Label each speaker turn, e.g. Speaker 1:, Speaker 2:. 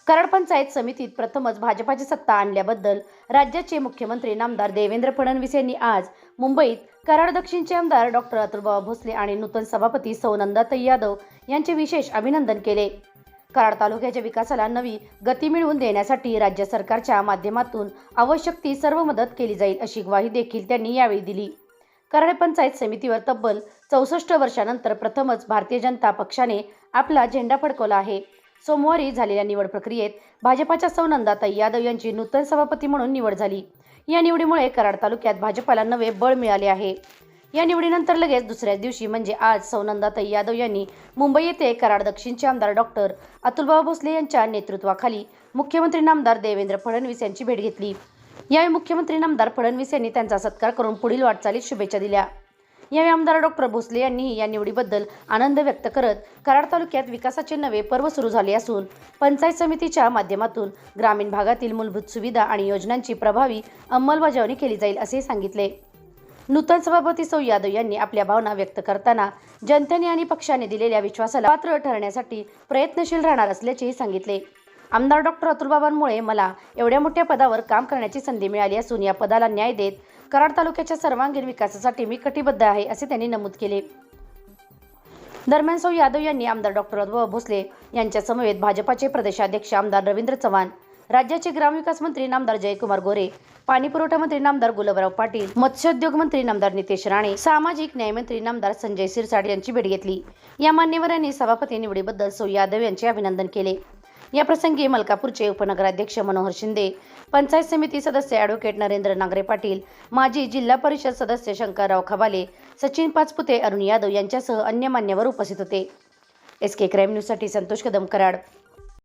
Speaker 1: कराड पंचायत समितीत प्रथमच भाजपाची सत्ता आणल्याबद्दल राज्याचे मुख्यमंत्री नामदार देवेंद्र फडणवीस यांनी आज मुंबईत कराड दक्षिणचे आमदार डॉक्टर अतुलबाबा भोसले आणि नूतन सभापती सौ नंदाताई यादव यांचे विशेष अभिनंदन केले। कराड तालुक्याच्या विकासाला नवी गती मिळवून देण्यासाठी राज्य सरकारच्या माध्यमातून आवश्यक ती सर्व मदत केली जाईल अशी ग्वाही देखील त्यांनी यावेळी दिली। कराड पंचायत समितीवर तब्बल 64 वर्षानंतर प्रथमच भारतीय जनता पक्षाने आपला झेंडा फडकवला आहे। सोमवारी झालेल्या निवड प्रक्रियेत भाजपाच्या सौ नंदाताई यादव यांची नूतन सभापती म्हणून निवड झाली। या निवडीमुळे कराड तालुक्यात भाजपाला नवे बळ मिळाले आहे। या निवडीनंतर लगेच दुसऱ्याच दिवशी म्हणजे आज सौ नंदाताई यादव यांनी मुंबई येथे कराड दक्षिणचे आमदार डॉक्टर अतुलबाबा भोसले यांच्या नेतृत्वाखाली मुख्यमंत्री नामदार देवेंद्र फडणवीस यांची भेट घेतली। यावेळी मुख्यमंत्री नामदार फडणवीस यांनी त्यांचा सत्कार करून पुढील वाटचालीस शुभेच्छा दिल्या। यावेळी आमदार डॉक्टर भोसले यांनी या निवडीबद्दल आनंद व्यक्त करत कराड तालुक्यात विकासाचे नवे पर्व सुरू झाले असून पंचायत समितीच्या माध्यमातून ग्रामीण भागातील मूलभूत सुविधा आणि योजनांची प्रभावी अंमलबजावणी केली जाईल असे सांगितले। नूतन सभापती सौ यादव यांनी आपल्या भावना व्यक्त करताना जनतेने आणि पक्षाने दिलेल्या विश्वासाला पात्र ठरण्यासाठी प्रयत्नशील राहणार असल्याचेही सांगितले। आमदार डॉक्टर अतुलबाबांमुळे मला एवढ्या मोठ्या पदावर काम करण्याची संधी मिळाली असून या पदाला न्याय देत कराड तालुक्याच्या सर्वांगीण विकासासाठी मी कटिबद्ध आहे असे त्यांनी नमूद केले। दरम्यान सौ यादव यांनी आमदार डॉक्टर अतुलबाबा भोसले यांच्या समवेत भाजपाचे प्रदेशाध्यक्ष आमदार रवींद्र चव्हाण, राज्याचे ग्रामविकास मंत्री नामदार जयकुमार गोरे, पाणी पुरवठा मंत्री नामदार गुलाबराव पाटील, मत्स्योद्योग मंत्री नामदार नितेश राणे, सामाजिक न्याय मंत्री नामदार संजय सिरसाट यांची भेट घेतली। या मान्यवरांनी सभापती निवडीबद्दल सौ यादव यांचे अभिनंदन केले। या प्रसंगी मलकापूरचे उपनगराध्यक्ष मनोहर शिंदे, पंचायत समिती सदस्य ॲडव्होकेट नरेंद्र नागरे पाटील, माजी जिल्हा परिषद सदस्य शंकरराव खबाले, सचिन पाचपुते, अरुण यादव यांच्यासह अन्य मान्यवर उपस्थित होते। SK क्राईम न्यूजसाठी संतोष कदम, कराड।